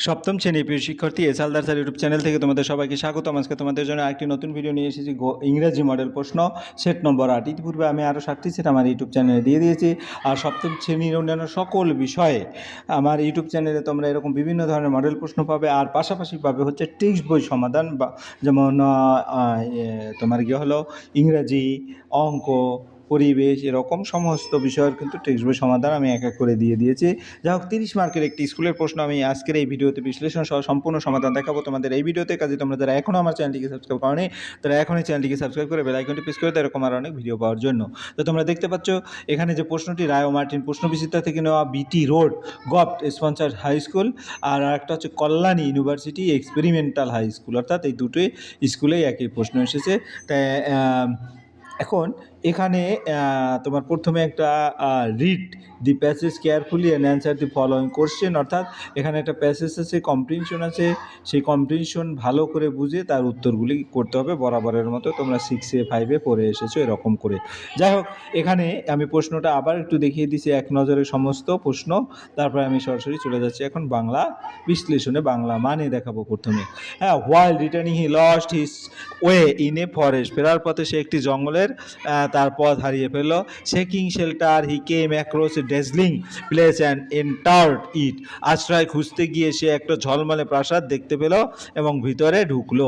সপ্তম শ্রেণীর প্রিয় শিক্ষার্থী S Haldar sir YouTube channel থেকে তোমাদের সবাইকে স্বাগতম। আজকে তোমাদের জন্য একটি নতুন ভিডিও নিয়ে এসেছি, ইংরেজি মডেল প্রশ্ন সেট নম্বর 8। ইতিপূর্বে আমি আরও 7টি সেট আমার ইউটিউব চ্যানেলে দিয়ে দিয়েছি। আর সপ্তম শ্রেণীর অন্যান্য সকল বিষয়ে আমার ইউটিউব চ্যানেলে তোমরা এরকম বিভিন্ন ধরনের মডেল প্রশ্ন পাবে, আর পাশাপাশি পাবে হচ্ছে টেক্সট বই সমাধান, বা যেমন তোমার গিয়ে হলো ইংরাজি, অঙ্ক, পরিবেশ, এরকম সমস্ত বিষয়ের কিন্তু টেক্সট বই সমাধান আমি এক এক করে দিয়ে দিয়েছি। যাই হোক, 30 মার্কের একটি স্কুলের প্রশ্ন আমি আজকের এই ভিডিওতে বিশ্লেষণ সহ সম্পূর্ণ সমাধান দেখাবো তোমাদের এই ভিডিওতে। কাজে তোমরা যারা এখনও আমার চ্যানেলটিকে সাবস্ক্রাইব করোনি, তারা এখনই চ্যানেলটিকে সাবস্ক্রাইব করে বেল আইকনটি প্রেস করে দাও এরকম আর অনেক ভিডিও পাওয়ার জন্য। তো তোমরা দেখতে পাচ্ছ এখানে যে প্রশ্নটি, রায় ও মার্টিন প্রশ্নবিচিত্রা থেকে নেওয়া, BT road government sponsored high school, আর একটা হচ্ছে Kalyani university experimental high school, অর্থাৎ এই দুটোই স্কুলেই একই প্রশ্ন এসেছে। তাই এখন এখানে তোমার প্রথমে একটা read the passage carefully and answer the following question, অর্থাৎ এখানে একটা প্যাসেজ আছে, কম্প্রিহেনশন আছে, সেই কম্প্রিহেনশন ভালো করে বুঝে তার উত্তরগুলি করতে হবে বরাবরের মতো। তোমরা 6-এ 5-এ পড়ে এসেছো এরকম করে। যাই হোক, এখানে আমি প্রশ্নটা আবার একটু দেখিয়ে দিছি এক নজরে সমস্ত প্রশ্ন, তারপরে আমি সরাসরি চলে যাচ্ছি এখন বাংলা বিশ্লেষণে। বাংলা মানে দেখাবো প্রথমে। While returning he lost his way in a forest, ফেরার পথে সে একটি জঙ্গলের তার পথ হারিয়ে ফেলল। Seeking shelter he came across a dazzling place and entered it, আশ্রয় খুঁজতে গিয়ে সে একটা ঝলমলে প্রাসাদ দেখতে পেল এবং ভিতরে ঢুকলো।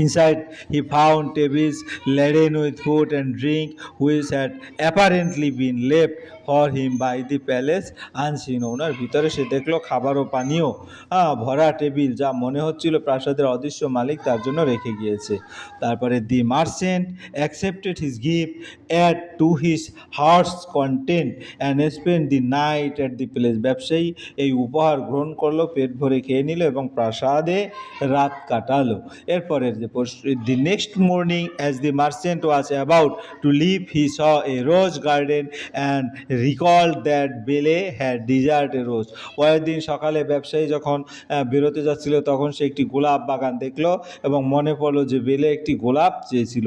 Inside, he found tables laden with food and drink, which had apparently been left for him by the palace unseen owner. ভিতরে সে দেখলো খাবার ও পানীয় ভরা টেবিল, যা মনে হচ্ছিল প্রাসাদের অদৃশ্য মালিক তার জন্য রেখে গিয়েছে। তারপরে the merchant accepted his gift, add to his heart's content and spend the night at the place. ব্যবসায়ী এই উপহার গ্রহণ করলো, পেট ভরে খেয়ে নিল এবং প্রাসাদে রাত কাটালো। এরপরের যে the next morning as the merchant was about to leave he saw a rose garden and recall that Belle had desert a rose. পরের দিন সকালে ব্যবসায়ী যখন বেরোতে যাচ্ছিল, তখন সে একটি গোলাপ বাগান দেখলো এবং মনে পড়লো যে বেলে একটি গোলাপ চেয়েছিল।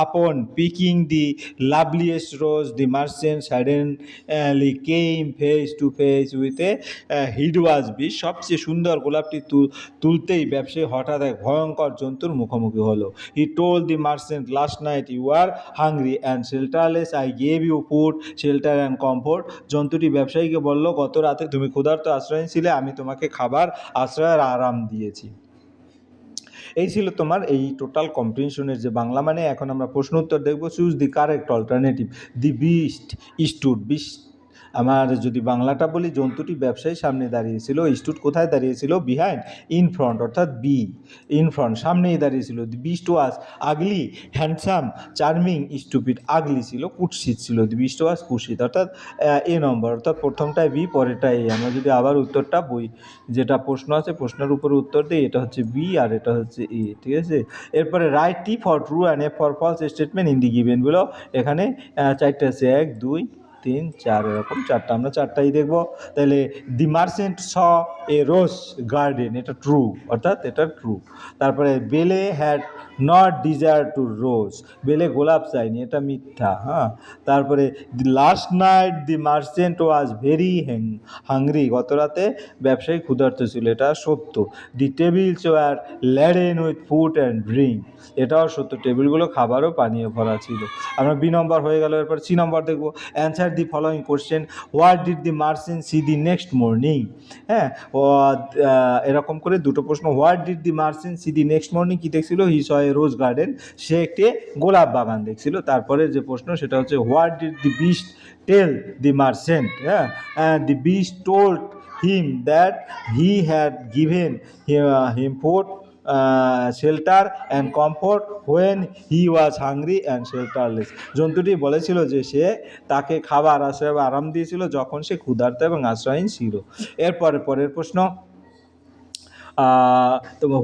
Upon picking the loveliest rose, the merchant suddenly came face to face with a hideous beast. সবচেয়ে সুন্দর গোলাপটি তুলতেই ব্যবসায়ী হঠাৎ এক ভয়ঙ্কর জন্তুর মুখোমুখি হলো। He told the merchant, last night you are hungry and shelterless, I gave you food, shelter and comfort. জন্তুটি ব্যবসায়ীকে বলল, গত রাতে তুমি ক্ষুধার্ত আশ্রয় ছিলে, আমি তোমাকে খাবার, আশ্রয় আর আরাম দিয়েছি। এই ছিল তোমার এই টোটাল কম্প্রিহেনশনের যে বাংলা মানে। এখন আমরা প্রশ্ন উত্তর দেখব। Choose the correct alternative. The beast stood, beast আমার যদি বাংলাটা বলি, জন্তুটি ব্যবসায়ীর সামনে দাঁড়িয়েছিল। স্টুড কোথায় দাঁড়িয়েছিল? বিহাইন্ড, ইন ফ্রন্ট, অর্থাৎ বি, ইন ফ্রন্ট, সামনেই দাঁড়িয়েছিল। দি বিস্ট ওয়াজ আগলি, হ্যান্ডসাম, চার্মিং, স্টুপিড। আগলি ছিল, কুৎসিত ছিল। দি বিস্ট ওয়াজ কুৎসিত, অর্থাৎ এ নম্বর, অর্থাৎ প্রথমটায় বি, পরেরটায় এ। আমরা যদি আবার উত্তরটা বই যেটা প্রশ্ন আছে প্রশ্নের উপরে উত্তর দিই, এটা হচ্ছে বি আর এটা হচ্ছে এ, ঠিক আছে। এরপরে write T for true and F for false statement in the গিভেনগুলো। এখানে চারটে আছে, 1, 2, 3, 4, এরকম চারটা, আমরা চারটাই দেখব। তাহলে the merchant saw a rose garden, এটা ট্রু, অর্থাৎ এটা ট্রু। তারপরে Belle had not desire to rose, Belle গোলাপ চাইনি, এটা মিথ্যা। তারপরে the last night the merchant was very hungry, গত রাতে ব্যবসায়ী ক্ষুধার্ত ছিল, এটা সত্য। The tables were laden with food and drink, এটাও সত্য, টেবিলগুলো খাবার ও পানীয় ভরা ছিল। আমরা বি নম্বর হয়ে গেল। এরপর সি নম্বর দেখবো। Answer the following question, what did the merchant see the next morning. এরকম করে দুটো প্রশ্ন। What did the merchant see the next morning, কী দেখছিল? He saw a rose garden, সে একটি গোলাপ বাগান দেখছিল। তারপরের যে প্রশ্ন সেটা হচ্ছে, what did the beast tell the merchant. The beast told him that he had given him food, shelter and comfort when he was hungry and shelterless. জন্তুটি বলেছিল যে সে তাকে খাবার, আশ্রয় এবং আরাম দিয়েছিল যখন সে ক্ষুধার্ত এবং আশ্রয়হীন ছিল। এরপরে পরের প্রশ্ন,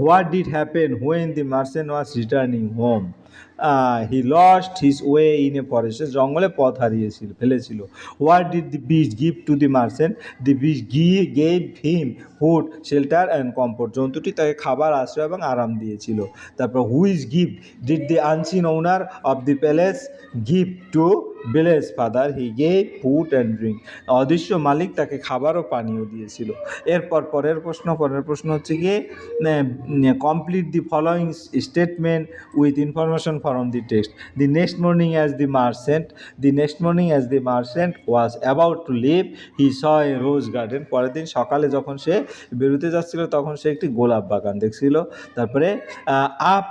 what did happen when the merchant was returning home. He lost his way in a forest, জঙ্গলে পথ হারিয়েছিল, ফেলেছিল। What did the beast give to the merchant, the beast gave him food, shelter and comfort, জন্তুটি তাকে খাবার, আশ্রয় এবং আরাম দিয়েছিল। তারপর which gift did the unseen owner of the palace give to village father he gave food and drink, অদৃশ্য মালিক তাকে খাবার ও পানীয় দিয়েছিল। এরপর পরের প্রশ্ন হচ্ছে গিয়ে complete the following statement with information from the text. The next morning as the merchant was about to leave he saw a rose garden, পরের দিন সকালে যখন সে বেরোতে যাচ্ছিল তখন সে একটি গোলাপ বাগান দেখছিল। তারপরে up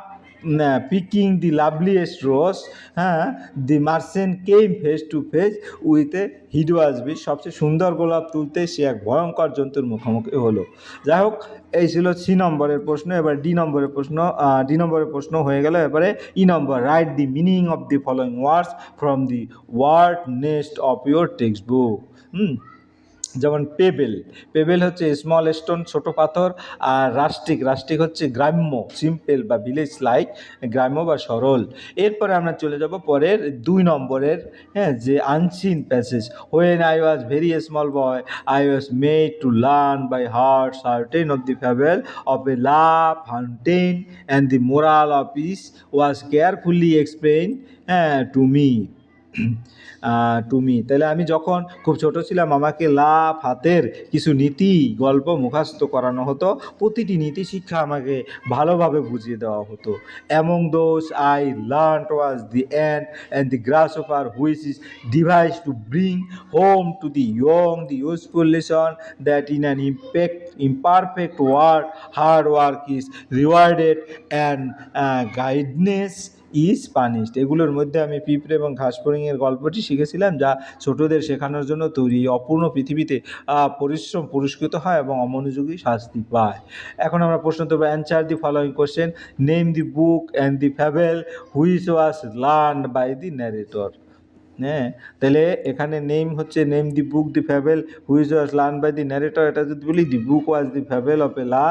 Peking the loveliest rose, হ্যাঁ, the merchant came face to face with a hideous beast, সবচেয়ে সুন্দর গোলাপ তুলতে সে এক ভয়ঙ্কর জন্তুর মুখোমুখি হলো। যাই হোক, এই ছিল সি নম্বরের প্রশ্ন। এবার ডি নম্বরের প্রশ্ন হয়ে গেল। এবারে E number, write the meaning of the following words from the word nest of your textbook. যেমন পেবেল হচ্ছে স্মল স্টোন, ছোট পাথর। আর রাস্টিক হচ্ছে গ্রাম্য, সিম্পল বা ভিলেজ লাইক, গ্রাম্য বা সরল। এরপরে আমরা চলে যাব পরের 2 নম্বরের, হ্যাঁ, যে unseen passage. When I was very small boy I was made to learn by heart certain of the fable of a La Fontaine and the moral of each was carefully explain to me. তাহলে আমি যখন খুব ছোট ছিলাম আমাকে লাভ হাতের কিছু নীতি গল্প মুখস্থ করানো হতো, প্রতিটি নীতি শিক্ষা আমাকে ভালোভাবে বুঝিয়ে দেওয়া হতো। Among those I learn was the ant and the গ্রাসহপার which is device to bring home to the young the useful lesson that in an imperfect word hard work is rewarded and guidance is punished. এগুলোর মধ্যে আমি পিঁপড়ে এবং ঘাসফড়িংয়ের গল্পটি শিখেছিলাম, যা ছোটদের শেখানোর জন্য তৈরি। অপূর্ণ পৃথিবীতে পরিশ্রম পুরস্কৃত হয় এবং অমনোযোগী শাস্তি পায়। এখন আমরা প্রশ্ন দেবো, answer the following question, name the book and the fable which was learned by the narrator. হ্যাঁ, তাহলে এখানে name the book the fable which was learn by the narrator, এটা যদি বলি দি বুক ওয়াজ দি fable of a La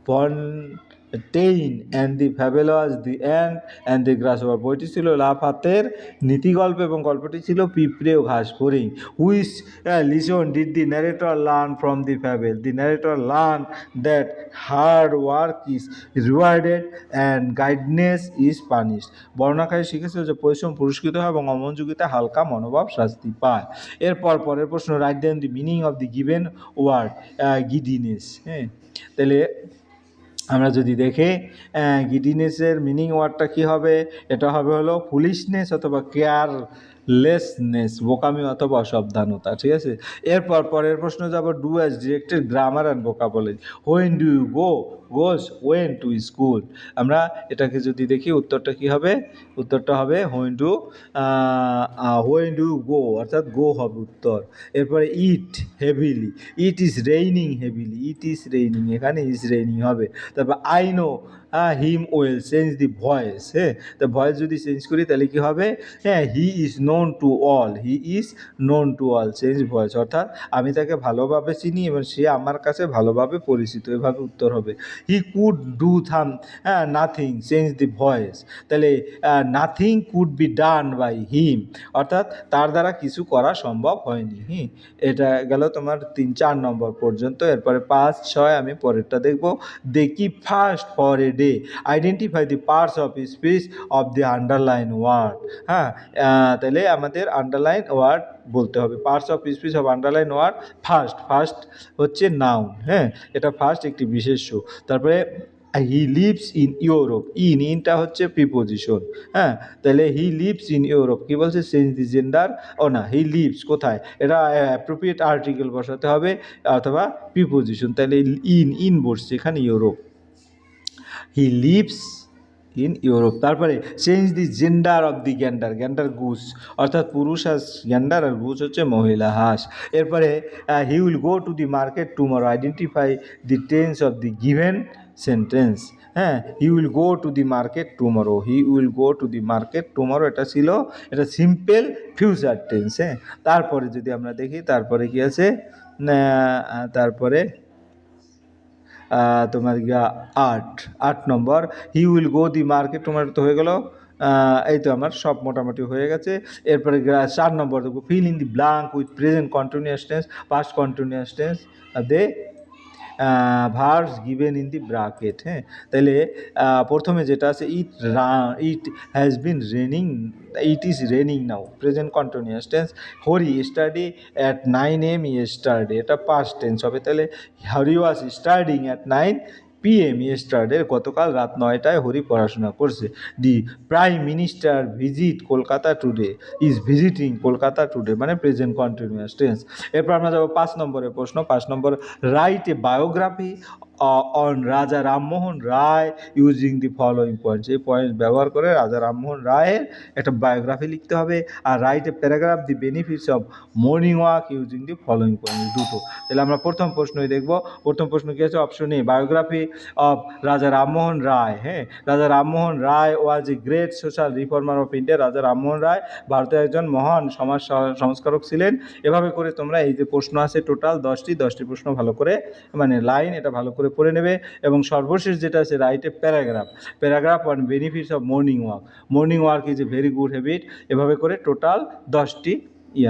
Fontaine and the fable was the ant and the grasshopper. বইটি ছিল লাফাতের নীতিগল্প এবং গল্পটি ছিল পিঁপড়ে ও ঘাসফড়িং। Which lesson did the narrator learn from the fable? The narrator learn that hard work is rewarded and guidance is punished. বর্ণাকারী শিখেছিল যে পরিশ্রম পুরস্কৃত হয় এবং অমনোযোগিতা হালকা মনোভাব শাস্তি পায়। এরপর পরের প্রশ্ন, write down the meaning of the given word giddiness. হ্যাঁ, তাহলে আমরা যদি দেখি গিডিনেসের মিনিং ওয়ার্ডটা কী হবে, এটা হলো ফুলিশনেস অথবা কেয়ারলেসনেস, বোকামি অথবা অসাবধানতা। ঠিক আছে, এরপর পরের প্রশ্ন যাব, do as directed grammar and vocabulary. When do you goes went to school. আমরা এটাকে যদি দেখি উত্তরটা কী হবে, উত্তরটা হবে হোয়েন ডু ইউ গো, অর্থাৎ গো হবে উত্তর। এরপরে it heavily, it is raining heavily, এখানে ইজ রেইনিং হবে। তারপর I know him well, change the voice. হ্যাঁ, তো ভয়েস যদি চেঞ্জ করি তাহলে কী হবে, হ্যাঁ, he is known to all, change voice, অর্থাৎ আমি তাকে ভালোভাবে চিনি এবং সে আমার কাছে ভালোভাবে পরিচিত, এভাবে উত্তর হবে। He could do nothing, change the voice. তাহলে nothing could be done by him, অর্থাৎ তার দ্বারা কিছু করা সম্ভব হয়নি। এটা গেল তোমার 3-4 নম্বর পর্যন্ত। এরপরে 5-6 আমি পরেরটা দেখব। দেখি first for a day, identify the parts of speech of the underline word. হ্যাঁ, তাহলে আমাদের আন্ডারলাইন ওয়ার্ড বলতে হবে। Parts of speech of underline word, first হচ্ছে নাউন। হ্যাঁ, এটা ফার্স্ট একটি বিশেষ্য। তারপরে হি লিভস ইন ইউরোপ, ইনটা হচ্ছে প্রিপোজিশন। হ্যাঁ, তাহলে হি লিভস ইন ইউরোপ, কী বলছে, change the gender, he lives কোথায়, এটা অ্যাপ্রোপ্রিয়েট আর্টিকেল বসাতে হবে অথবা প্রিপোজিশন। তাহলে ইন বসছে এখানে Europe, he lives in Europe. তারপরে change the gender of the gander goose, অর্থাৎ পুরুষ হাঁস গ্যান্ডার আর গুস হচ্ছে মহিলা হাঁস। এরপরে he will go to the market tomorrow, identify the tense of the given sentence. হ্যাঁ, he will go to the market tomorrow, এটা সিম্পল ফিউচার টেন্স। হ্যাঁ, তারপরে যদি আমরা দেখি তারপরে কি আছে, তারপরে তোমার 8 number, he will go the market tomorrow তো হয়ে গেল। এই তো আমার সব মোটামুটি হয়ে গেছে। এরপরে 4 নম্বর দেখবো, fill in the blank with present continuous tense, past continuous tense the verbs given in the bracket. হ্যাঁ, তাহলে প্রথমে যেটা আছে it has been raining, it is raining now, present continuous tense. Hari study at 9 AM yesterday, এটা past tense হবে। তাহলে Hari was studying at 9 PM yesterday, গতকাল রাত 9টায় হরি পড়াশোনা করছে। The prime minister visit Kolkata today, is visiting Kolkata today, মানে প্রেজেন্ট কন্টিনিউয়াস টেন্স। এরপর আমরা যাবো 5 নম্বরের প্রশ্ন। 5 number, write a biography on Raja Rammohan Roy using the following points. এই পয়েন্টস ব্যবহার করে রাজা রামমোহন রায়ের একটা বায়োগ্রাফি লিখতে হবে। আর write a paragraph the benefits of morning walk using the following points, দুটো। তাহলে আমরা প্রথম প্রশ্নই দেখব। প্রথম প্রশ্ন কী আছে? অপশন এ, বায়োগ্রাফি অফ রাজা রামমোহন রায়। হ্যাঁ, Raja Rammohan Roy was a great social reformer of India. Raja Rammohan রায় ভারতের একজন মহান সমাজ সংস্কারক ছিলেন। এভাবে করে তোমরা এই যে প্রশ্ন আছে টোটাল 10টি প্রশ্ন ভালো করে, মানে লাইন, এটা ভালো করে পড়ে নেবে। এবং সর্বশেষ যেটা আছে, right a paragraph on benefits of morning walk. Morning walk is a very good habit. এভাবে করে টোটাল 10টি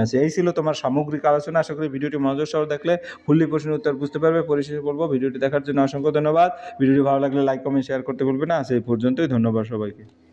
আছে। এই ছিল তোমার সামগ্রিক আলোচনা। আশা করি ভিডিওটি মনোযোগ সহ দেখলে ফুললি প্রশ্নের উত্তর বুঝতে পারবে। পরিশেষে বলবো, ভিডিওটি দেখার জন্য অসংখ্য ধন্যবাদ। ভিডিওটি ভালো লাগলে লাইক, কমেন্ট, শেয়ার করতে ভুলবে না। সেই পর্যন্তই, ধন্যবাদ সবাইকে।